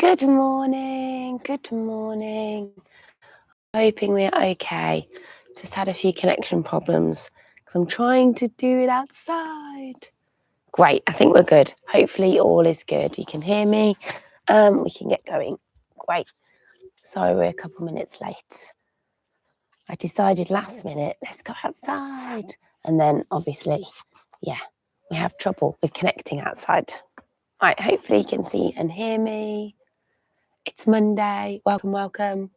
Good morning, good morning. Hoping we're okay. Just had a few connection problems because I'm trying to do it outside. Great, I think we're good. Hopefully all is good. You can hear me. We can get going. Great. Sorry we're a couple minutes late. I decided last minute, let's go outside. And then obviously, we have trouble with connecting outside. Right, hopefully you can see and hear me. It's Monday. Welcome.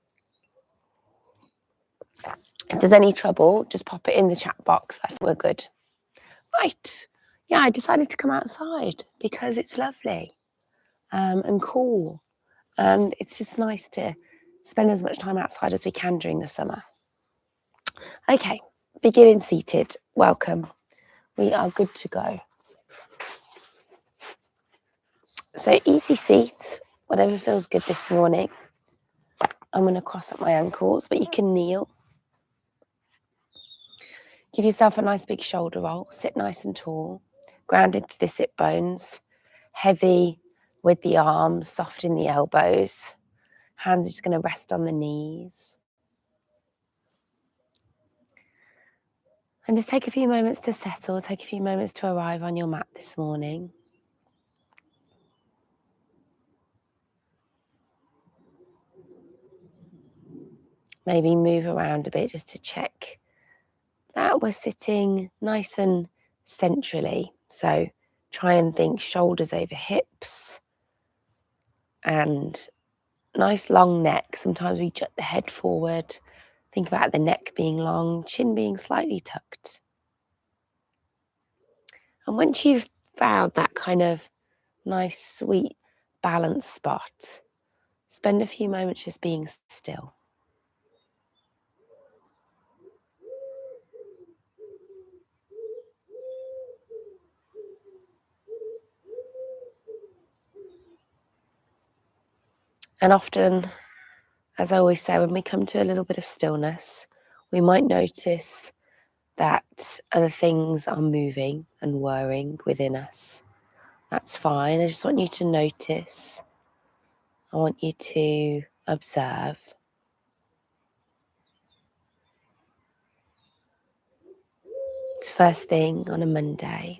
If there's any trouble, just pop it in the chat box. I think we're good. Right. Yeah, I decided to come outside because it's lovely and cool. And it's just nice to spend as much time outside as we can during the summer. Okay, beginning seated. Welcome. We are good to go. So easy seat, whatever feels good this morning. I'm going to cross up my ankles, but you can kneel. Give yourself a nice big shoulder roll. Sit nice and tall, grounded to the sit bones, heavy with the arms, soft in the elbows. Hands are just going to rest on the knees. And just take a few moments to settle, take a few moments to arrive on your mat this morning. Maybe move around a bit just to check that we're sitting nice and centrally. So try and think shoulders over hips and nice long neck. Sometimes we jut the head forward. Think about the neck being long, chin being slightly tucked. And once you've found that kind of nice, sweet, balanced spot, spend a few moments just being still. And often, as I always say, when we come to a little bit of stillness, we might notice that other things are moving and whirring within us. That's fine. I just want you to notice. I want you to observe. It's first thing on a Monday.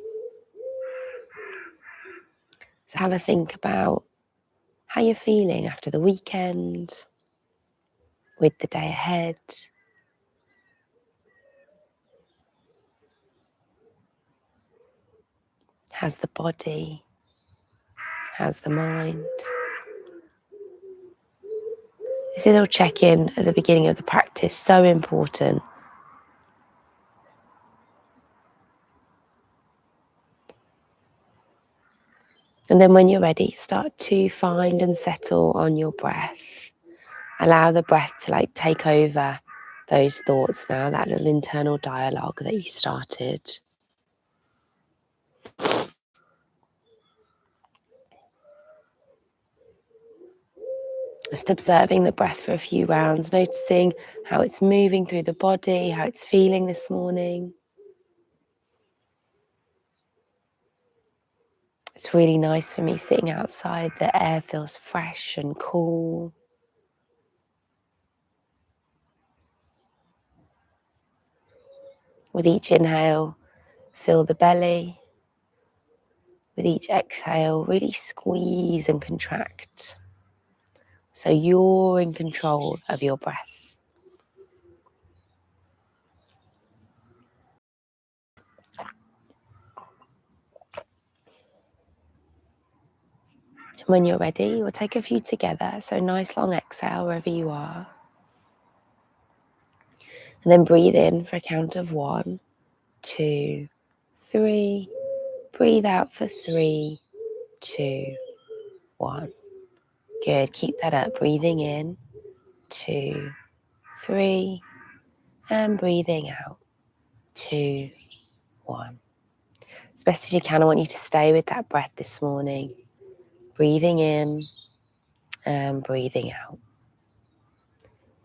So have a think about how you're feeling after the weekend, with the day ahead. How's the body? How's the mind? This little check-in at the beginning of the practice, so important. And then when you're ready, start to find and settle on your breath. Allow the breath to take over those thoughts now, that little internal dialogue that you started. Just observing the breath for a few rounds, noticing how it's moving through the body, how it's feeling this morning. It's really nice for me sitting outside. The air feels fresh and cool. With each inhale, fill the belly. With each exhale, really squeeze and contract. So you're in control of your breath. And when you're ready, we'll take a few together. So nice long exhale wherever you are. And then breathe in for a count of 1, 2, 3. Breathe out for 3, 2, 1. Good. Keep that up. Breathing in, 2, 3. And breathing out, 2, 1. As best as you can, I want you to stay with that breath this morning. Breathing in and breathing out.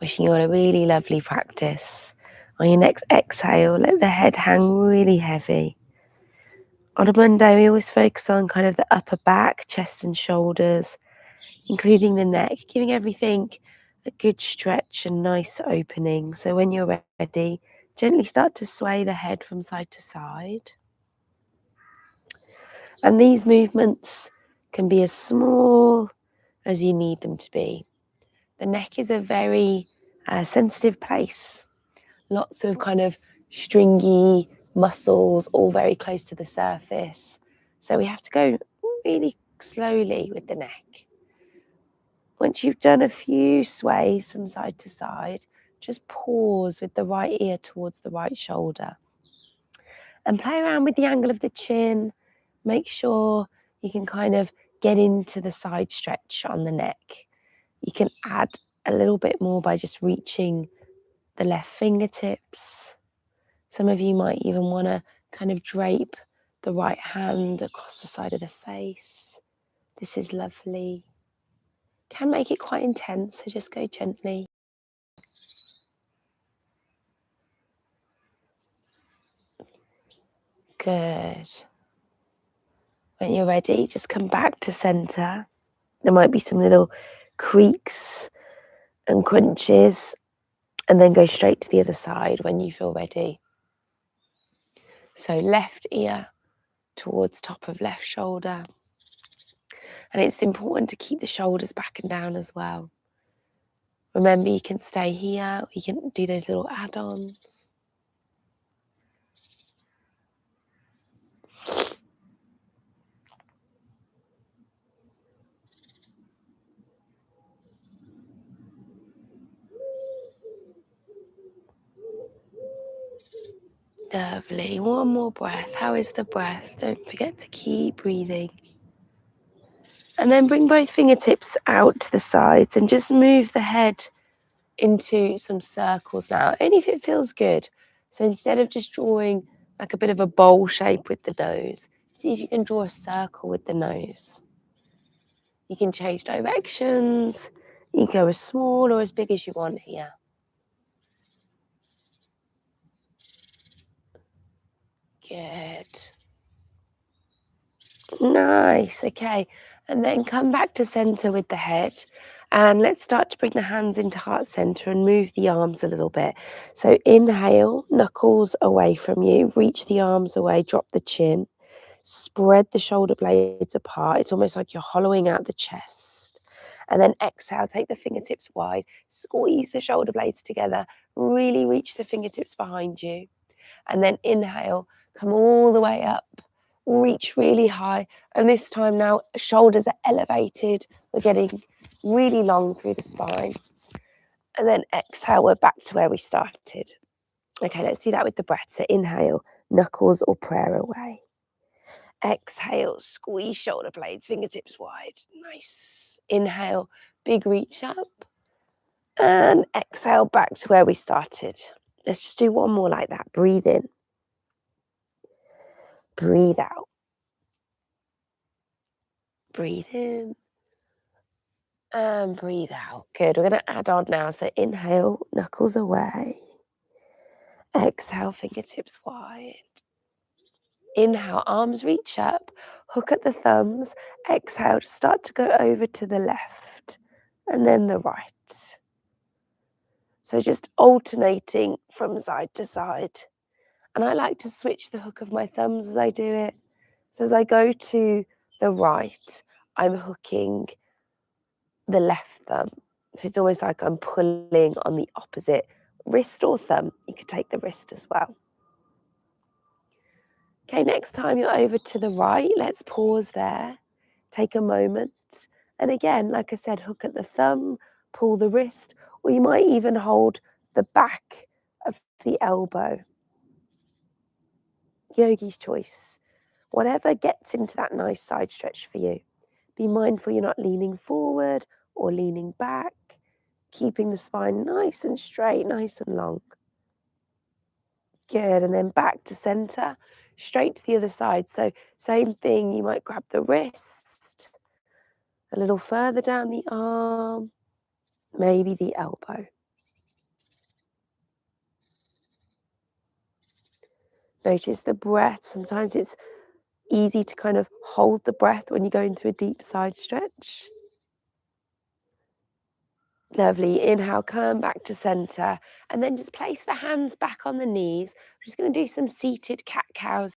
Wishing you all a really lovely practice. On your next exhale, let the head hang really heavy. On a Monday, we always focus on kind of the upper back, chest and shoulders. including the neck, giving everything a good stretch and nice opening. So when you're ready, gently start to sway the head from side to side. And these movements can be as small as you need them to be. The neck is a very sensitive place. Lots of kind of stringy muscles, all very close to the surface. So we have to go really slowly with the neck. Once you've done a few sways from side to side, just pause with the right ear towards the right shoulder. And play around with the angle of the chin. Make sure you can kind of get into the side stretch on the neck. You can add a little bit more by just reaching the left fingertips. Some of you might even want to kind of drape the right hand across the side of the face. This is lovely. Can make it quite intense, so just go gently. Good. When you're ready, just come back to center. There might be some little creaks and crunches, and then go straight to the other side when you feel ready. So left ear towards top of left shoulder. And it's important to keep the shoulders back and down as well. Remember, you can stay here, or you can do those little add-ons. Lovely. One more breath. How is the breath? Don't forget to keep breathing. And then bring both fingertips out to the sides and just move the head into some circles now, only if it feels good. So instead of just drawing like a bit of a bowl shape with the nose, see if you can draw a circle with the nose. You can change directions. You can go as small or as big as you want here. Good. Nice. Okay. And then come back to center with the head. And let's start to bring the hands into heart center and move the arms a little bit. So inhale, knuckles away from you, reach the arms away, drop the chin, spread the shoulder blades apart. It's almost like you're hollowing out the chest. And then exhale, take the fingertips wide, squeeze the shoulder blades together, really reach the fingertips behind you. And then inhale, come all the way up, reach really high. And this time now, shoulders are elevated. We're getting really long through the spine. And then exhale, we're back to where we started. Okay, let's do that with the breath. So inhale, knuckles or prayer away. Exhale, squeeze shoulder blades, fingertips wide. Nice. Inhale, big reach up. And exhale, back to where we started. Let's just do one more like that. Breathe in. Breathe out. Breathe in. And breathe out. Good. We're going to add on now. So inhale, knuckles away. Exhale, fingertips wide. Inhale, arms reach up. Hook at the thumbs. Exhale, start to go over to the left and then the right. So just alternating from side to side. And I like to switch the hook of my thumbs as I do it. So as I go to the right, I'm hooking the left thumb. So it's almost like I'm pulling on the opposite wrist or thumb. You could take the wrist as well. Okay, next time you're over to the right, let's pause there. Take a moment. And again, like I said, hook at the thumb, pull the wrist, or you might even hold the back of the elbow. Yogi's choice. Whatever gets into that nice side stretch for you. Be mindful you're not leaning forward or leaning back, keeping the spine nice and straight, nice and long. Good, and then back to center, straight to the other side. So same thing, you might grab the wrist, a little further down the arm, maybe the elbow. Notice the breath. Sometimes it's easy to kind of hold the breath when you go into a deep side stretch. Lovely. Inhale, come back to center, and then just place the hands back on the knees. We're just going to do some seated cat-cows.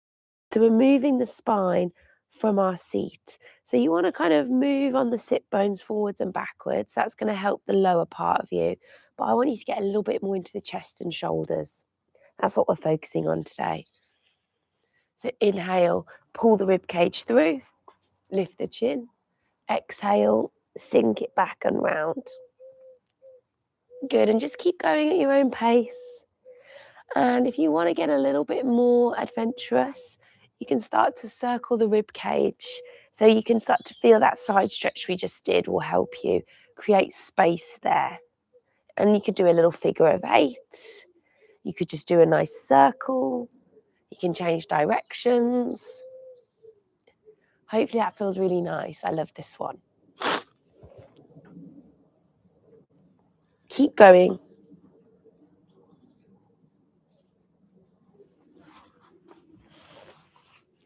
So we're moving the spine from our seat. So you want to kind of move on the sit bones forwards and backwards. That's going to help the lower part of you. But I want you to get a little bit more into the chest and shoulders. That's what we're focusing on today. So inhale, pull the rib cage through, lift the chin. Exhale, sink it back and round. Good, and just keep going at your own pace. And if you want to get a little bit more adventurous, you can start to circle the rib cage. So you can start to feel that side stretch we just did will help you create space there. And you could do a little figure of 8. You could just do a nice circle. You can change directions. Hopefully that feels really nice. I love this one. Keep going.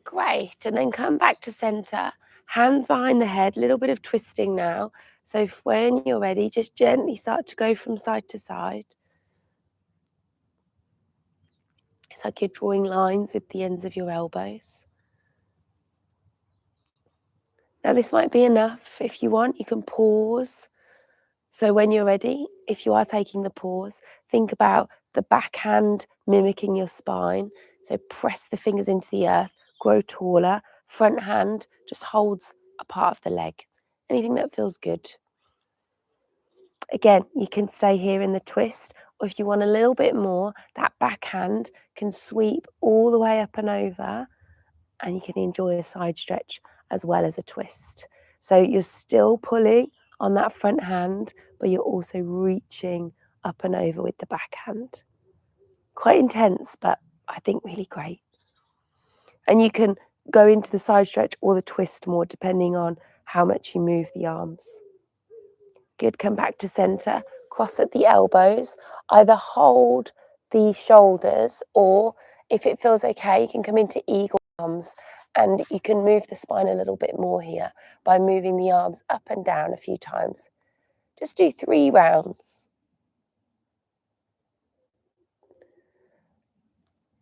Great, and then come back to center, hands behind the head, a little bit of twisting now. So when you're ready, just gently start to go from side to side. It's like you're drawing lines with the ends of your elbows. Now this might be enough. If you want, you can pause. So when you're ready, if you are taking the pause, think about the backhand mimicking your spine. So press the fingers into the earth, grow taller. Front hand just holds a part of the leg. Anything that feels good. Again, you can stay here in the twist, or if you want a little bit more, that backhand can sweep all the way up and over, and you can enjoy a side stretch as well as a twist. So you're still pulling on that front hand, but you're also reaching up and over with the backhand. Quite intense, but I think really great. And you can go into the side stretch or the twist more, depending on how much you move the arms. Good, come back to center, cross at the elbows, either hold the shoulders, or if it feels okay, you can come into eagle arms, and you can move the spine a little bit more here by moving the arms up and down a few times. Just do 3 rounds.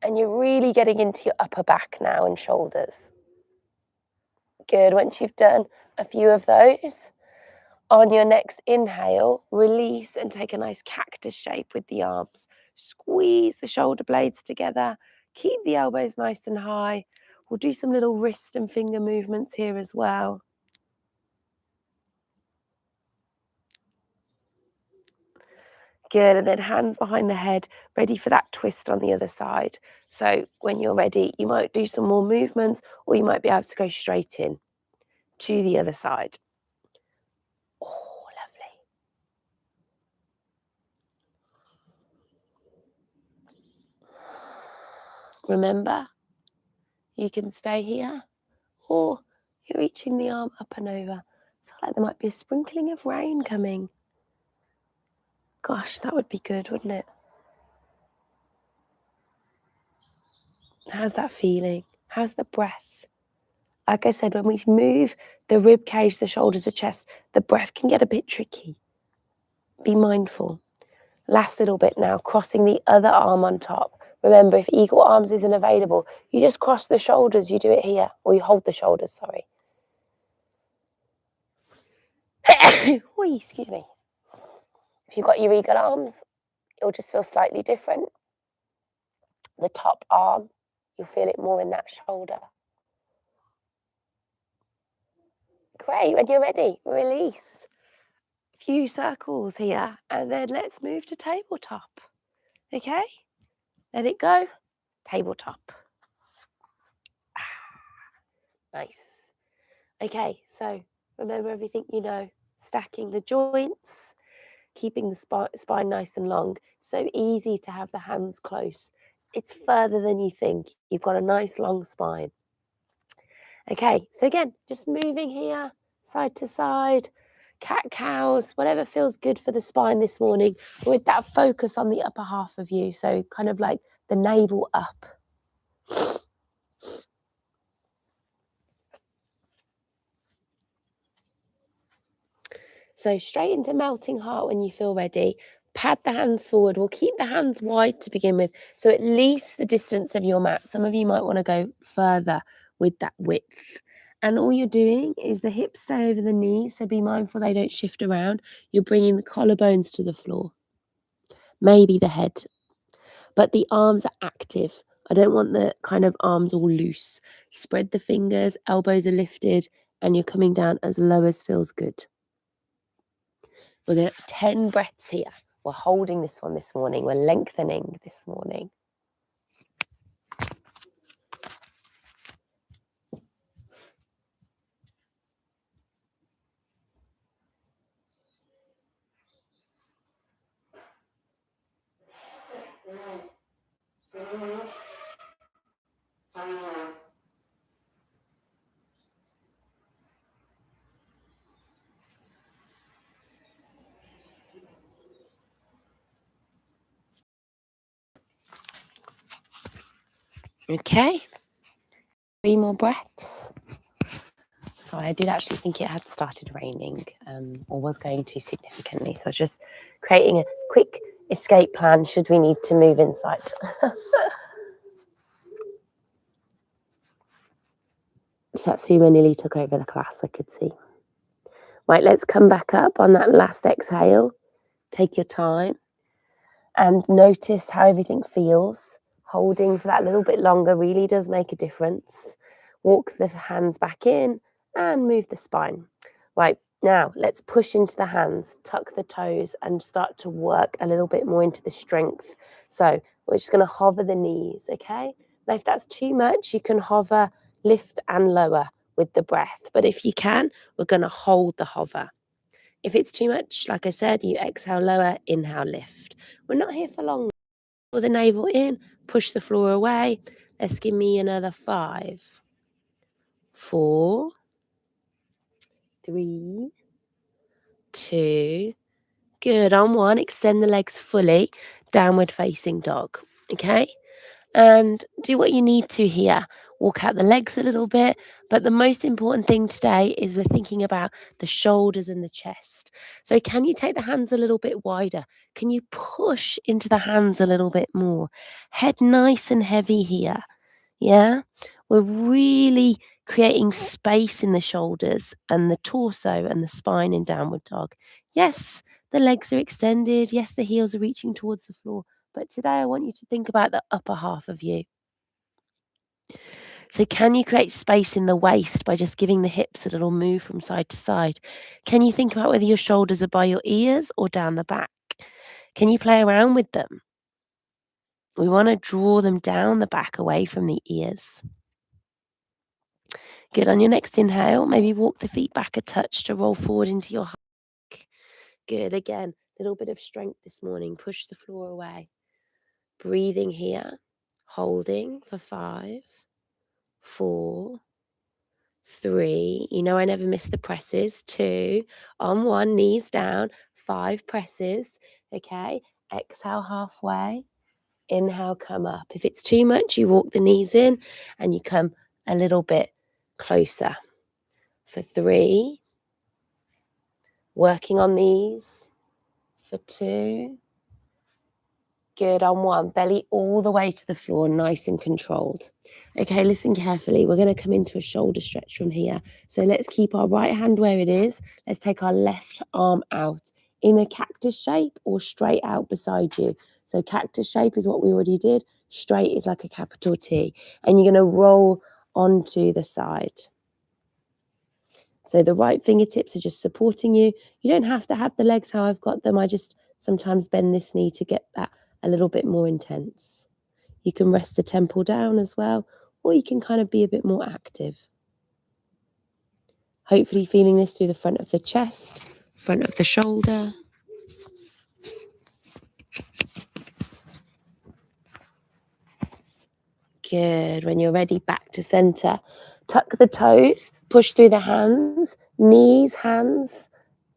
And you're really getting into your upper back now and shoulders. Good, once you've done a few of those, on your next inhale, release and take a nice cactus shape with the arms. Squeeze the shoulder blades together. Keep the elbows nice and high. We'll do some little wrist and finger movements here as well. Good, and then hands behind the head, ready for that twist on the other side. So when you're ready, you might do some more movements, or you might be able to go straight in to the other side. Oh, lovely. Remember, you can stay here, or you're reaching the arm up and over. I feel like there might be a sprinkling of rain coming. Gosh, that would be good, wouldn't it? How's that feeling? How's the breath? Like I said, when we move the rib cage, the shoulders, the chest, the breath can get a bit tricky. Be mindful. Last little bit now, crossing the other arm on top. Remember, if eagle arms isn't available, you just cross the shoulders. You do it here, or you hold the shoulders, sorry. Oy, excuse me. If you've got your eagle arms, it'll just feel slightly different. The top arm, you'll feel it more in that shoulder. Great, when you're ready, release. A few circles here, and then let's move to tabletop. Okay? Let it go. Tabletop. Nice. Okay, so remember everything you know. Stacking the joints, keeping the spine nice and long. So easy to have the hands close. It's further than you think. You've got a nice long spine. Okay, so again, just moving here, side to side, cat-cows, whatever feels good for the spine this morning, with that focus on the upper half of you, so kind of like the navel up. So straight into melting heart when you feel ready. Pad the hands forward. We'll keep the hands wide to begin with, so at least the distance of your mat. Some of you might want to go further with that width. And all you're doing is the hips stay over the knees, so be mindful they don't shift around. You're bringing the collarbones to the floor, maybe the head, but the arms are active. I don't want the kind of arms all loose. Spread the fingers, elbows are lifted, and you're coming down as low as feels good. We're going to 10 breaths here. We're holding this one this morning. We're lengthening this morning. Okay. 3 more breaths. Sorry, I did actually think it had started raining, or was going to significantly. So I was just creating a quick escape plan should we need to move inside. So that's Fuma nearly took over the class, I could see. Right, let's come back up on that last exhale. Take your time and notice how everything feels. Holding for that little bit longer really does make a difference. Walk the hands back in and move the spine. Right, now let's push into the hands, tuck the toes and start to work a little bit more into the strength. So we're just going to hover the knees, okay? Now if that's too much, you can hover, lift and lower with the breath. But if you can, we're going to hold the hover. If it's too much, like I said, you exhale lower, inhale, lift. We're not here for long. Pull the navel in, push the floor away. Let's give me another 5, 4, 3, 2. Good. On 1, extend the legs fully, downward facing dog. Okay? And do what you need to here. Walk out the legs a little bit. But the most important thing today is we're thinking about the shoulders and the chest. So can you take the hands a little bit wider? Can you push into the hands a little bit more? Head nice and heavy here. Yeah? We're really creating space in the shoulders and the torso and the spine in downward dog. Yes, the legs are extended. Yes, the heels are reaching towards the floor. But today I want you to think about the upper half of you. So can you create space in the waist by just giving the hips a little move from side to side? Can you think about whether your shoulders are by your ears or down the back? Can you play around with them? We want to draw them down the back away from the ears. Good. On your next inhale, maybe walk the feet back a touch to roll forward into your hike. Good. Again, a little bit of strength this morning. Push the floor away. Breathing here. Holding for 5, 4, 3. You know I never miss the presses. 2. On 1, knees down. 5 presses. Okay. Exhale halfway. Inhale, come up. If it's too much, you walk the knees in and you come a little bit closer. For 3. Working on these. For 2. Good. On 1. Belly all the way to the floor, nice and controlled. Okay, listen carefully. We're going to come into a shoulder stretch from here. So let's keep our right hand where it is. Let's take our left arm out in a cactus shape or straight out beside you. So cactus shape is what we already did. Straight is like a capital T. And you're going to roll onto the side. So the right fingertips are just supporting you. You don't have to have the legs how I've got them. I just sometimes bend this knee to get that a little bit more intense. You can rest the temple down as well, or you can kind of be a bit more active. Hopefully feeling this through the front of the chest, front of the shoulder. Good. When you're ready, back to center. Tuck the toes, push through the hands, knees, hands,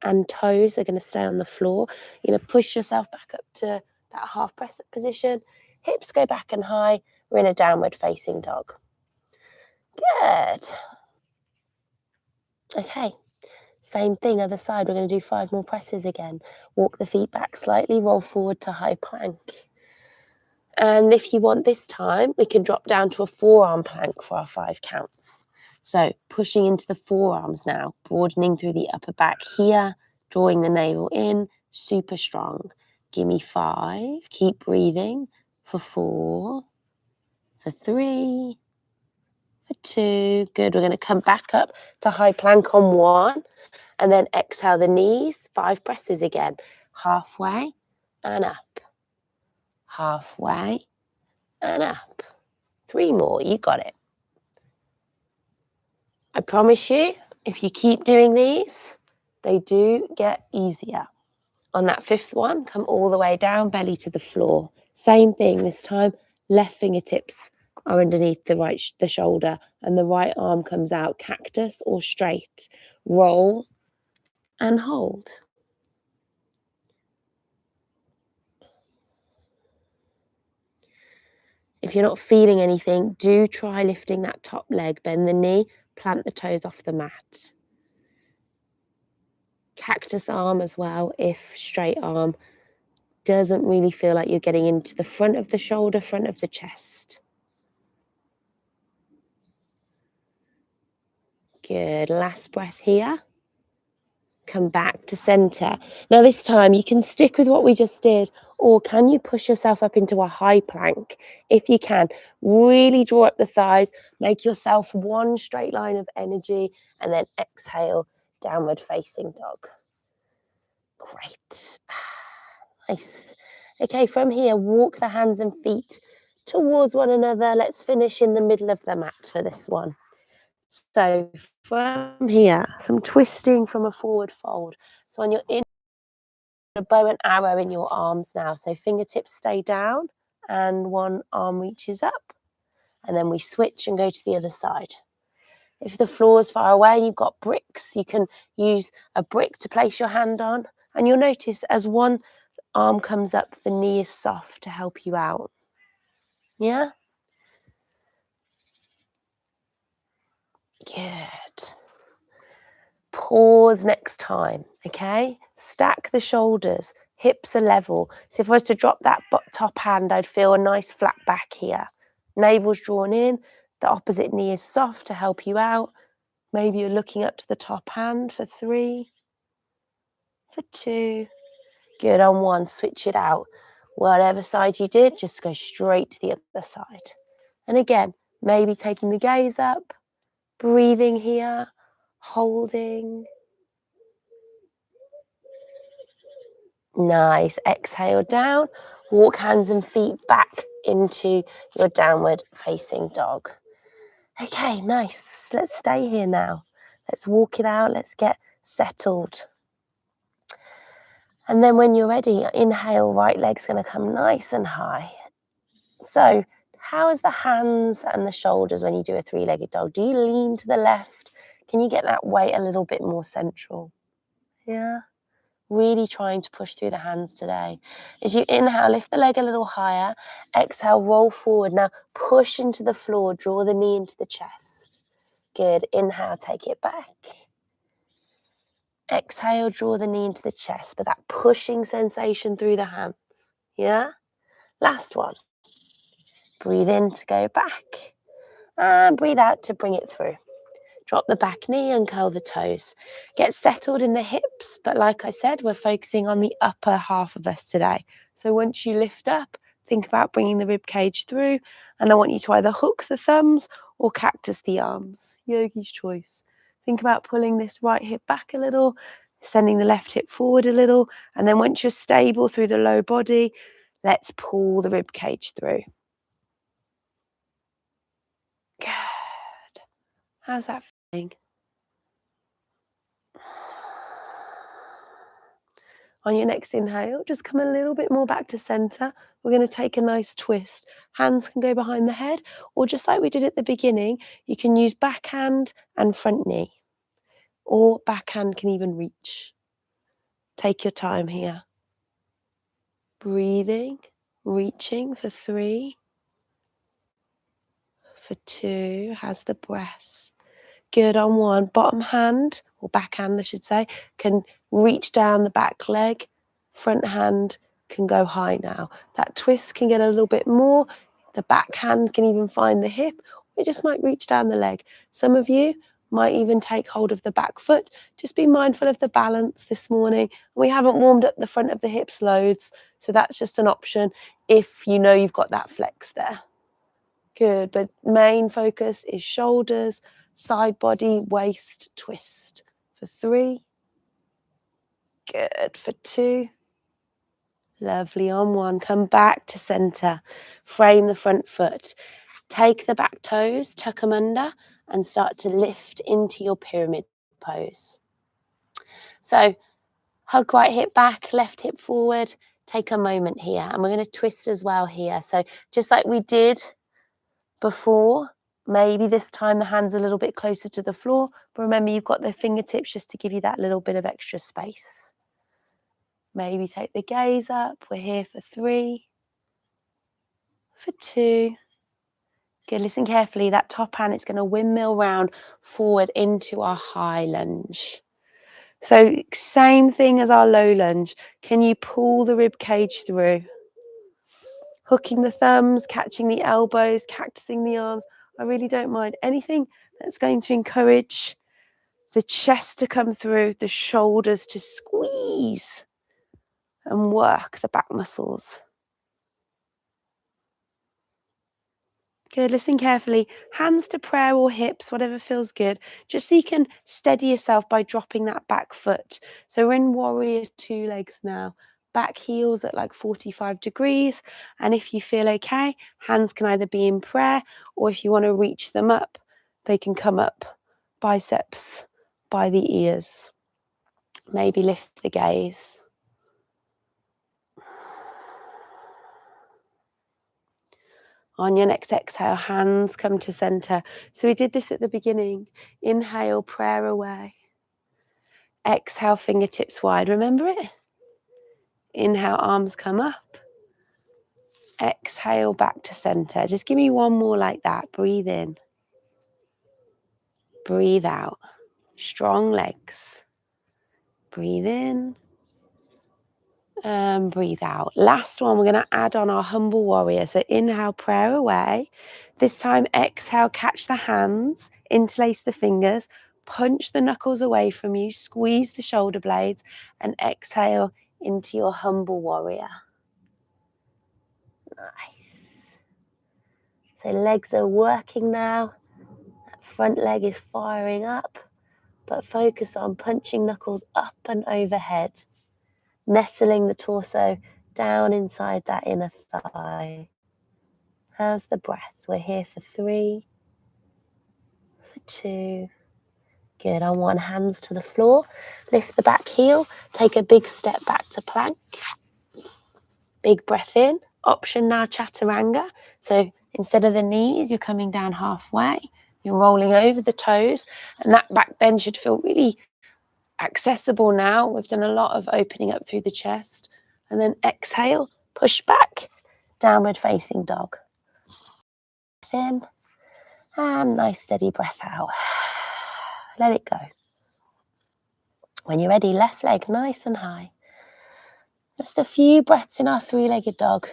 and toes are going to stay on the floor. You're going to push yourself back up to that half press up position. Hips go back and high. We're in a downward facing dog. Good. Okay. Same thing, other side. We're going to do 5 more presses again. Walk the feet back slightly, roll forward to high plank. And if you want this time, we can drop down to a forearm plank for our 5 counts. So pushing into the forearms now, broadening through the upper back here, drawing the navel in, super strong. Give me 5, keep breathing, for 4, for 3, for 2. Good, we're going to come back up to high plank on 1, and then exhale the knees, 5 presses again. Halfway and up. Halfway and up. 3 more, you got it. I promise you, if you keep doing these, they do get easier. On that 5th one, come all the way down, belly to the floor. Same thing this time, left fingertips are underneath the shoulder, and the right arm comes out, cactus or straight. Roll and hold. If you're not feeling anything, do try lifting that top leg, bend the knee, plant the toes off the mat. Cactus arm as well, if straight arm doesn't really feel like you're getting into the front of the shoulder, front of the chest. Good, last breath here. Come back to center. Now this time you can stick with what we just did, or can you push yourself up into a high plank? If you can, really draw up the thighs, make yourself one straight line of energy, and then exhale, downward facing dog. Great. Nice. Okay, from here, walk the hands and feet towards one another. Let's finish in the middle of the mat for this one. So from here, some twisting from a forward fold. So on your in, a bow and arrow in your arms now. So fingertips stay down and one arm reaches up. And then we switch and go to the other side. If the floor is far away and you've got bricks, you can use a brick to place your hand on. And you'll notice as one arm comes up, the knee is soft to help you out. Yeah? Good. Pause next time, okay? Stack the shoulders, hips are level. So if I was to drop that top hand, I'd feel a nice flat back here. Navel's drawn in, the opposite knee is soft to help you out. Maybe you're looking up to the top hand for 3, for 2. Good, on 1, switch it out. Whatever side you did, just go straight to the other side. And again, maybe taking the gaze up, breathing here, holding. Nice. Exhale down. Walk hands and feet back into your downward facing dog. Okay, nice. Let's stay here now. Let's walk it out. Let's get settled. And then when you're ready, inhale, right leg's going to come nice and high. So how is the hands and the shoulders when you do a 3-legged dog? Do you lean to the left? Can you get that weight a little bit more central? Yeah. Really trying to push through the hands today. As you inhale, lift the leg a little higher. Exhale, roll forward. Now push into the floor, draw the knee into the chest. Good. Inhale, take it back. Exhale, draw the knee into the chest, but that pushing sensation through the hands. Yeah? Last one. Breathe in to go back. And breathe out to bring it through. Drop the back knee and curl the toes. Get settled in the hips, but like I said, we're focusing on the upper half of us today. So once you lift up, think about bringing the rib cage through, and I want you to either hook the thumbs or cactus the arms. Yogi's choice. Think about pulling this right hip back a little, sending the left hip forward a little, and then once you're stable through the low body, let's pull the rib cage through. Good. How's that feeling? On your next inhale, just come a little bit more back to center. We're going to take a nice twist. Hands can go behind the head, or just like we did at the beginning, you can use backhand and front knee, or backhand can even reach. Take your time here. Breathing, reaching for 3, for 2, how's the breath? Good, on 1, bottom hand or backhand I should say, can reach down the back leg. Front hand can go high now. That twist can get a little bit more. The backhand can even find the hip. It just might reach down the leg. Some of you might even take hold of the back foot. Just be mindful of the balance this morning. We haven't warmed up the front of the hips loads, so that's just an option if you know you've got that flex there. Good, but main focus is shoulders, side body, waist, twist. For 3. Good, for 2. Lovely, on 1. Come back to center. Frame the front foot. Take the back toes, tuck them under, and start to lift into your pyramid pose. So hug right hip back, left hip forward. Take a moment here, and we're going to twist as well here. So just like we did before, maybe this time the hand's a little bit closer to the floor, but remember you've got the fingertips just to give you that little bit of extra space. Maybe take the gaze up. We're here for 3, for 2. Good, listen carefully. That top hand is going to windmill round forward into our high lunge. So same thing as our low lunge. Can you pull the rib cage through? Hooking the thumbs, catching the elbows, cactusing the arms. I really don't mind anything that's going to encourage the chest to come through, the shoulders to squeeze and work the back muscles. Good, listen carefully. Hands to prayer or hips, whatever feels good, just so you can steady yourself by dropping that back foot. So we're in warrior 2 legs now. Back heels at like 45 degrees. And if you feel okay, hands can either be in prayer, or if you want to reach them up, they can come up, biceps by the ears. Maybe lift the gaze. On your next exhale, hands come to center. So we did this at the beginning. Inhale, prayer away. Exhale, fingertips wide. Remember it? Inhale, arms come up. Exhale, back to center. Just give me one more like that. Breathe in. Breathe out. Strong legs. Breathe in. And breathe out. Last one, we're going to add on our humble warrior. So inhale, prayer away. This time, exhale, catch the hands, interlace the fingers, punch the knuckles away from you, squeeze the shoulder blades, and exhale into your humble warrior. Nice. So legs are working now. That front leg is firing up, but focus on punching knuckles up and overhead, nestling the torso down inside that inner thigh. How's the breath? We're here for 3, for 2. Good. On 1, hands to the floor. Lift the back heel. Take a big step back to plank. Big breath in. Option now, chaturanga. So instead of the knees, you're coming down halfway. You're rolling over the toes. And that back bend should feel really accessible now. We've done a lot of opening up through the chest. And then exhale, push back, downward facing dog. In and nice steady breath out. Let it go. When you're ready, left leg nice and high. Just a few breaths in our 3-legged dog.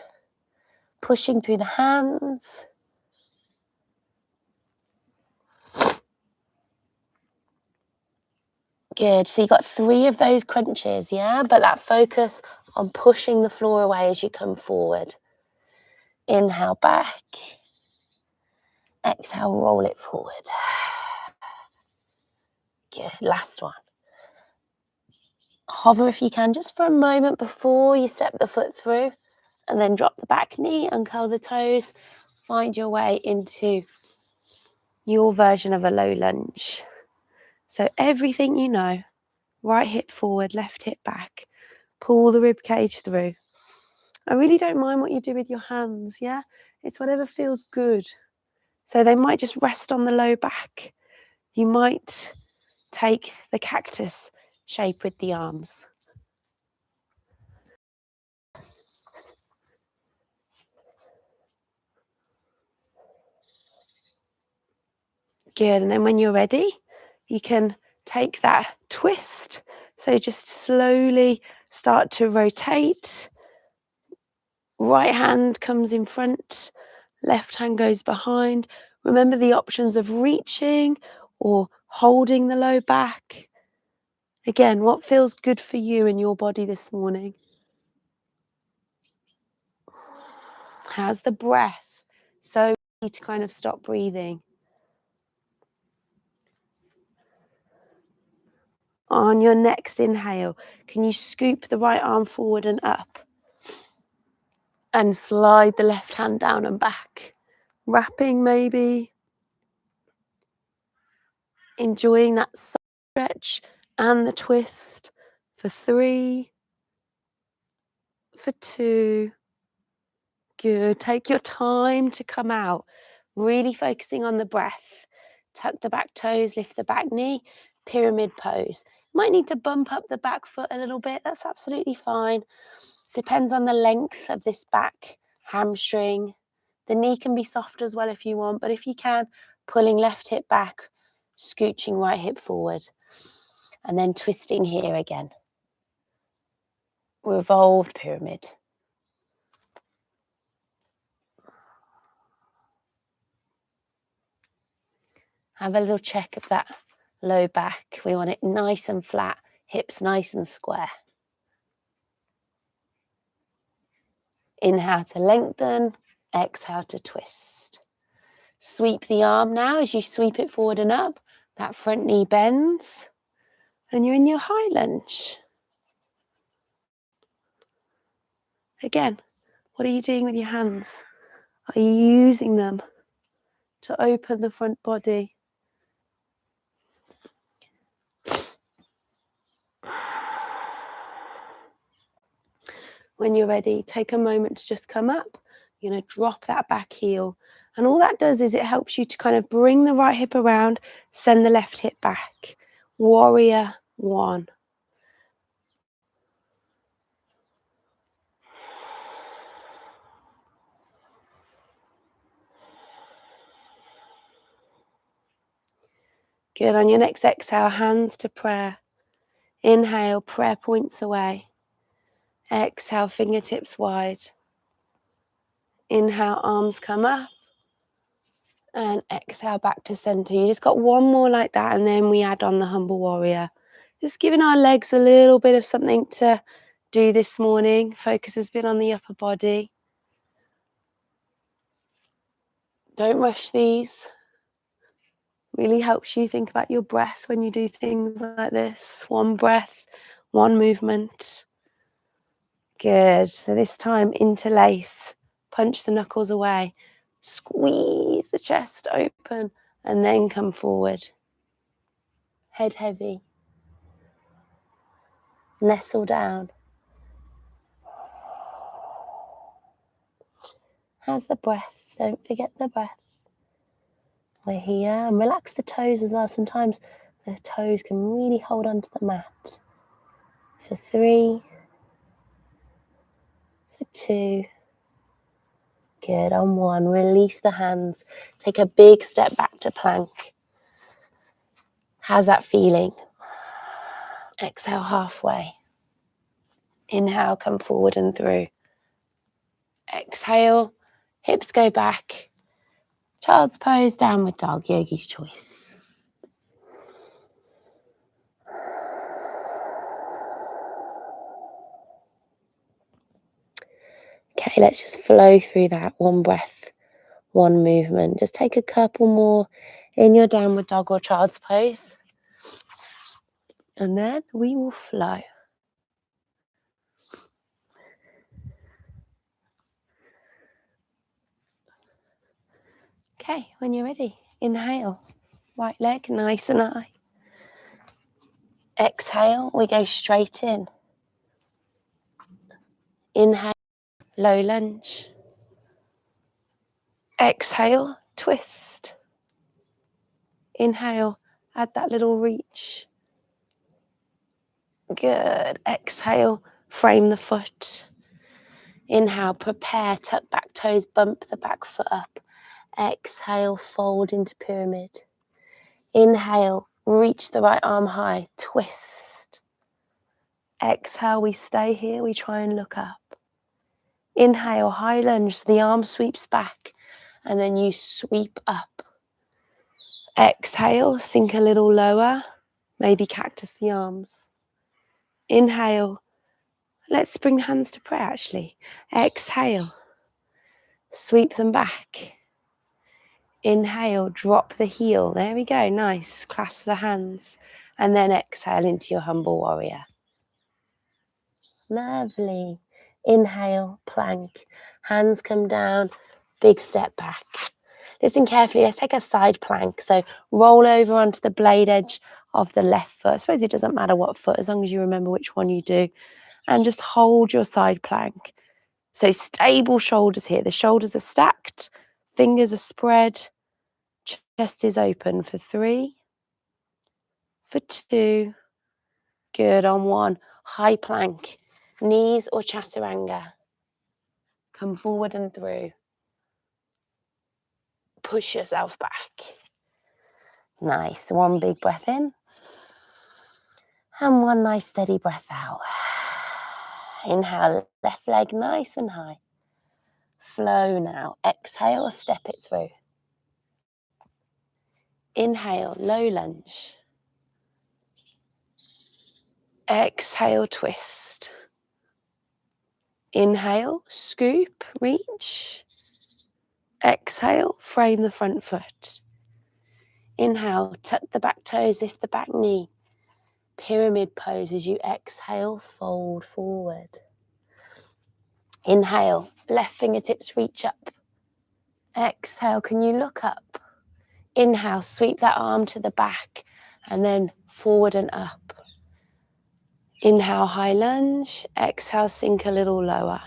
Pushing through the hands. Good. So you got 3 of those crunches, yeah? But that focus on pushing the floor away as you come forward. Inhale back. Exhale, roll it forward. Good. Last one. Hover if you can, just for a moment before you step the foot through, and then drop the back knee, uncurl the toes, find your way into your version of a low lunge. So everything you know, right hip forward, left hip back, pull the rib cage through. I really don't mind what you do with your hands, yeah? It's whatever feels good. So they might just rest on the low back. You might take the cactus shape with the arms. Good, and then when you're ready, you can take that twist. So just slowly start to rotate. Right hand comes in front, left hand goes behind. Remember the options of reaching or holding the low back. Again, what feels good for you in your body this morning? How's the breath? So easy to kind of stop breathing. On your next inhale, can you scoop the right arm forward and up? And slide the left hand down and back. Wrapping maybe. Enjoying that stretch and the twist for 3, for 2. Good. Take your time to come out. Really focusing on the breath. Tuck the back toes, lift the back knee, pyramid pose. Might need to bump up the back foot a little bit. That's absolutely fine. Depends on the length of this back hamstring. The knee can be soft as well if you want, but if you can, pulling left hip back, scooching right hip forward, and then twisting here again. Revolved pyramid. Have a little check of that low back. We want it nice and flat, hips nice and square. Inhale to lengthen, exhale to twist. Sweep the arm now. As you sweep it forward and up, that front knee bends, and you're in your high lunge. Again, what are you doing with your hands? Are you using them to open the front body? When you're ready, take a moment to just come up. You're going to drop that back heel. And all that does is it helps you to kind of bring the right hip around, send the left hip back. Warrior 1. Good. On your next exhale, hands to prayer. Inhale, prayer points away. Exhale, fingertips wide. Inhale, arms come up. And exhale back to center. You just got one more like that, and then we add on the humble warrior. Just giving our legs a little bit of something to do this morning. Focus has been on the upper body. Don't rush these. Really helps you think about your breath when you do things like this. One breath, one movement. Good. So this time interlace. Punch the knuckles away. Squeeze the chest open and then come forward. Head heavy. Nestle down. How's the breath? Don't forget the breath. We're here. And relax the toes as well. Sometimes the toes can really hold onto the mat. For 3. For 2. Good. On 1. Release the hands. Take a big step back to plank. How's that feeling? Exhale halfway. Inhale, come forward and through. Exhale, hips go back. Child's pose, downward dog, yogi's choice. Okay, let's just flow through that. One breath, one movement. Just take a couple more in your downward dog or child's pose. And then we will flow. Okay, when you're ready, inhale. Right leg nice and high. Exhale, we go straight in. Inhale, low lunge. Exhale, twist. Inhale, add that little reach. Good. Exhale, frame the foot. Inhale, prepare, tuck back toes, bump the back foot up. Exhale, fold into pyramid. Inhale, Reach the right arm high, twist. Exhale, we stay here, we try and look up. Inhale, high lunge, so the arm sweeps back, and then you sweep up. Exhale, sink a little lower, maybe cactus the arms. Inhale, let's bring the hands to prayer actually. Exhale, sweep them back. Inhale, drop the heel, there we go, nice, clasp the hands. And then exhale into your humble warrior. Lovely. Inhale, plank, hands come down, big step back. Listen carefully, let's take a side plank. So roll over onto the blade edge of the left foot. I suppose it doesn't matter what foot, as long as you remember which one you do. And just hold your side plank. So stable shoulders here. The shoulders are stacked, fingers are spread, chest is open for 3, for 2, good, on 1, high plank, knees or chaturanga. Come forward and through. Push yourself back. Nice. 1 big breath in. And 1 nice steady breath out. Inhale, left leg nice and high. Flow now. Exhale, step it through. Inhale, low lunge. Exhale, twist. Inhale, scoop, reach. Exhale, frame the front foot. Inhale, tuck the back toes, lift the back knee. Pyramid pose as you exhale, fold forward. Inhale, left fingertips reach up. Exhale, can you look up? Inhale, sweep that arm to the back and then forward and up. Inhale, high lunge. Exhale, sink a little lower.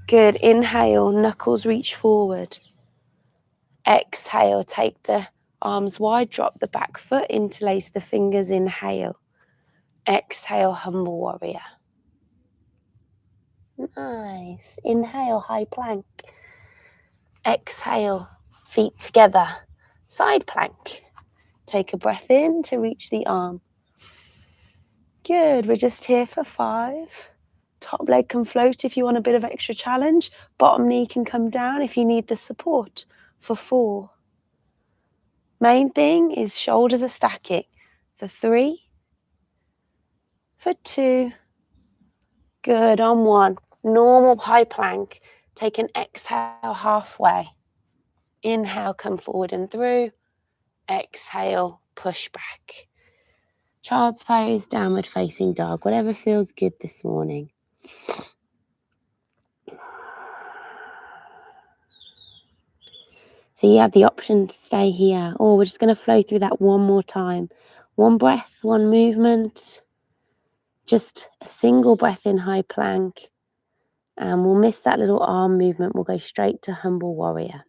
Good. Inhale, knuckles reach forward. Exhale, take the arms wide, drop the back foot, interlace the fingers. Inhale. Exhale, humble warrior. Nice. Inhale, high plank. Exhale, feet together. Side plank. Take a breath in to reach the arm. Good. We're just here for 5. Top leg can float if you want a bit of extra challenge. Bottom knee can come down if you need the support for 4. Main thing is shoulders are stacking for 3, for 2, good, on 1. Normal high plank. Take an exhale halfway. Inhale, come forward and through. Exhale, push back. Child's pose, downward facing dog, whatever feels good this morning. So you have the option to stay here, or we're just going to flow through that one more time. 1 breath, 1 movement, just a single breath in high plank, and we'll miss that little arm movement. We'll go straight to humble warrior.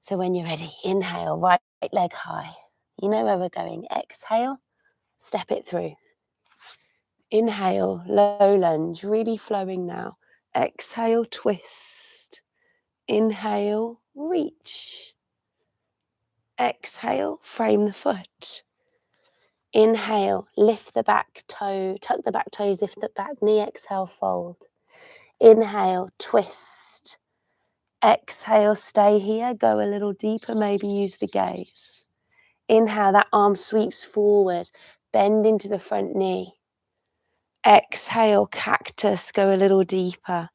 So when you're ready, inhale, right leg high. You know where we're going. Exhale, step it through. Inhale, low lunge, really flowing now. Exhale, twist. Inhale, reach. Exhale, frame the foot. Inhale, lift the back toe, tuck the back toes, lift the back knee. Exhale, fold. Inhale, twist. Exhale, stay here, go a little deeper, maybe use the gaze. Inhale, that arm sweeps forward, bend into the front knee. Exhale, cactus, go a little deeper.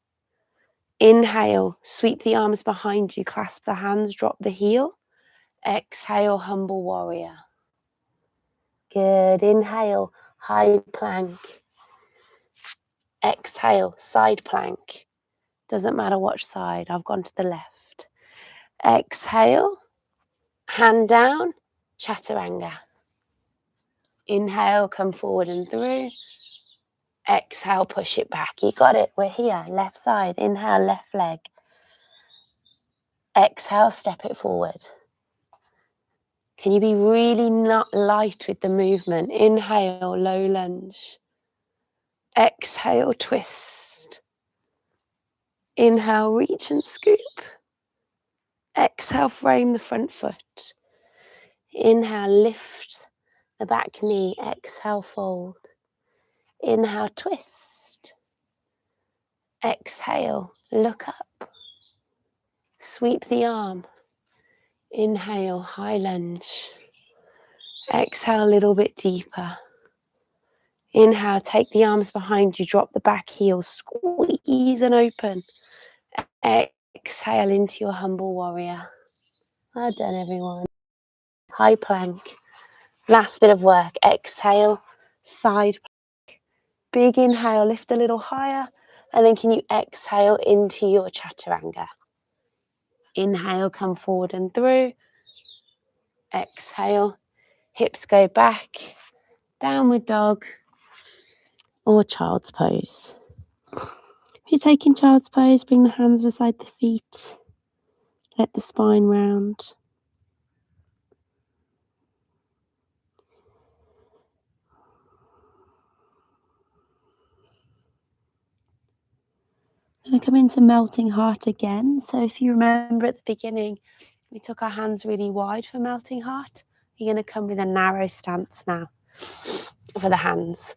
Inhale, sweep the arms behind you, clasp the hands, drop the heel. Exhale, humble warrior. Good. Inhale, high plank. Exhale, side plank. Doesn't matter which side, I've gone to the left. Exhale, hand down, chaturanga. Inhale, come forward and through. Exhale, push it back. You got it. We're here. Left side. Inhale, left leg. Exhale, step it forward. Can you be really not light with the movement? Inhale, low lunge. Exhale, twist. Inhale, reach and scoop. Exhale, frame the front foot. Inhale, lift the back knee. Exhale, fold. Inhale, twist. Exhale, look up. Sweep the arm. Inhale, high lunge. Exhale, a little bit deeper. Inhale, take the arms behind you, drop the back heel, squeeze and open. Exhale into your humble warrior. Well done, everyone. High plank. Last bit of work. Exhale, side plank. Big inhale, lift a little higher. And then can you exhale into your chaturanga? Inhale, come forward and through. Exhale, hips go back. Downward dog or child's pose. If you're taking child's pose, bring the hands beside the feet. Let the spine round. And come into melting heart again. So if you remember at the beginning, we took our hands really wide for melting heart. You're going to come with a narrow stance now for the hands.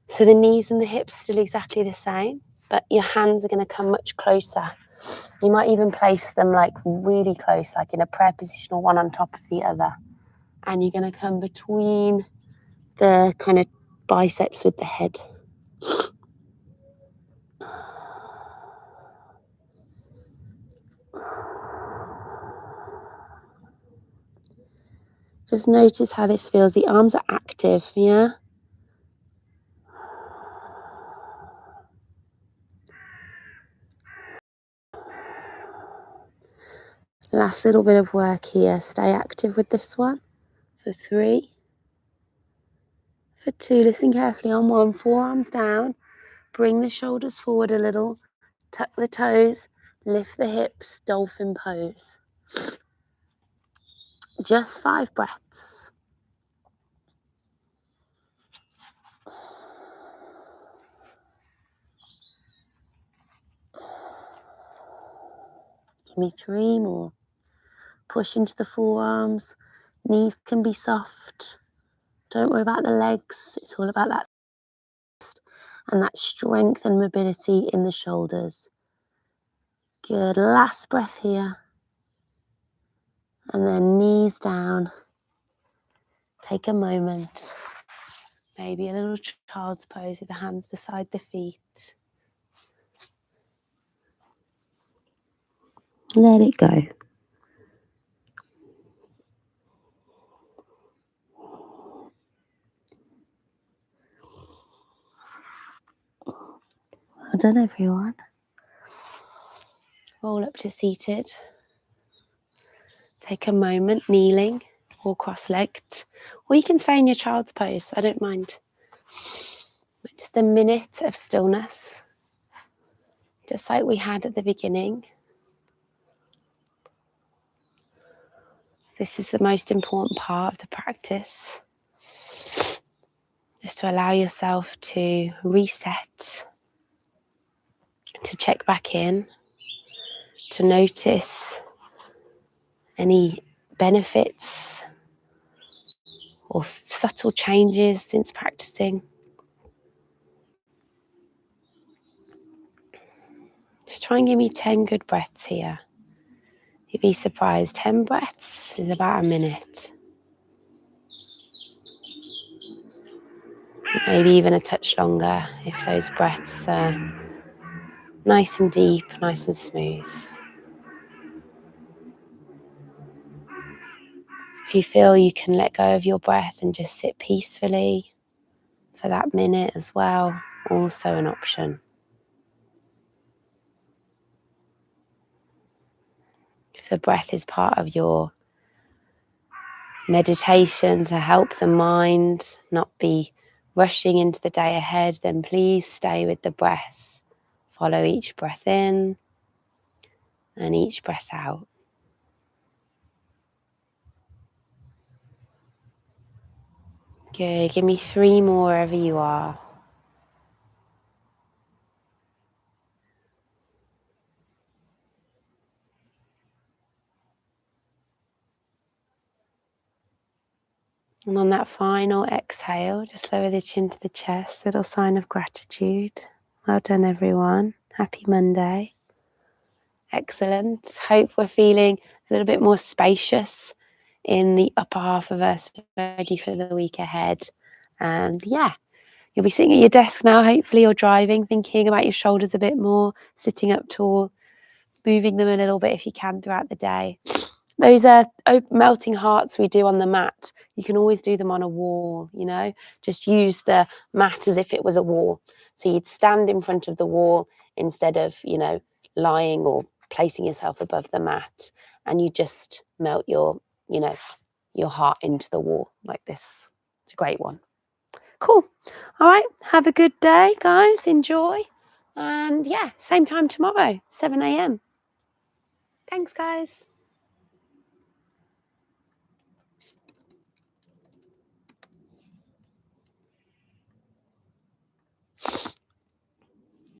So the knees and the hips still exactly the same, but your hands are going to come much closer. You might even place them like really close, like in a prayer position or one on top of the other. And you're going to come between the kind of biceps with the head. Just notice how this feels. The arms are active, yeah? Last little bit of work here. Stay active with this one. For 3. For 2, listen carefully on 1. Forearms down. Bring the shoulders forward a little. Tuck the toes. Lift the hips. Dolphin pose. Just 5 breaths. Give me 3 more. Push into the forearms. Knees can be soft. Don't worry about the legs. It's all about that and that strength and mobility in the shoulders. Good. Last breath here. And then knees down. Take a moment. Maybe a little child's pose with the hands beside the feet. Let it go. Well done, everyone. Roll up to seated. Take a moment, kneeling or cross-legged. Or you can stay in your child's pose, I don't mind. Just a minute of stillness, just like we had at the beginning. This is the most important part of the practice. Just to allow yourself to reset, to check back in, to notice any benefits or subtle changes since practicing. Just try and give me 10 good breaths here. You'd be surprised, 10 breaths is about a minute. Maybe even a touch longer if those breaths are nice and deep, nice and smooth. If you feel you can let go of your breath and just sit peacefully for that minute as well, also an option. If the breath is part of your meditation to help the mind not be rushing into the day ahead, then please stay with the breath. Follow each breath in and each breath out. Good. Give me 3 more wherever you are. And on that final exhale, just lower the chin to the chest, little sign of gratitude. Well done, everyone. Happy Monday. Excellent. Hope we're feeling a little bit more spacious in the upper half of us, ready for the week ahead. And yeah, you'll be sitting at your desk now, hopefully, or driving, thinking about your shoulders a bit more, sitting up tall, moving them a little bit if you can throughout the day. Those melting hearts we do on the mat, you can always do them on a wall, you know, just use the mat as if it was a wall. So you'd stand in front of the wall instead of, you know, lying or placing yourself above the mat, and you just melt your, you know, your heart into the wall like this. It's a great one. Cool. All right. Have a good day, guys. Enjoy. And yeah, same time tomorrow, 7 a.m. Thanks, guys.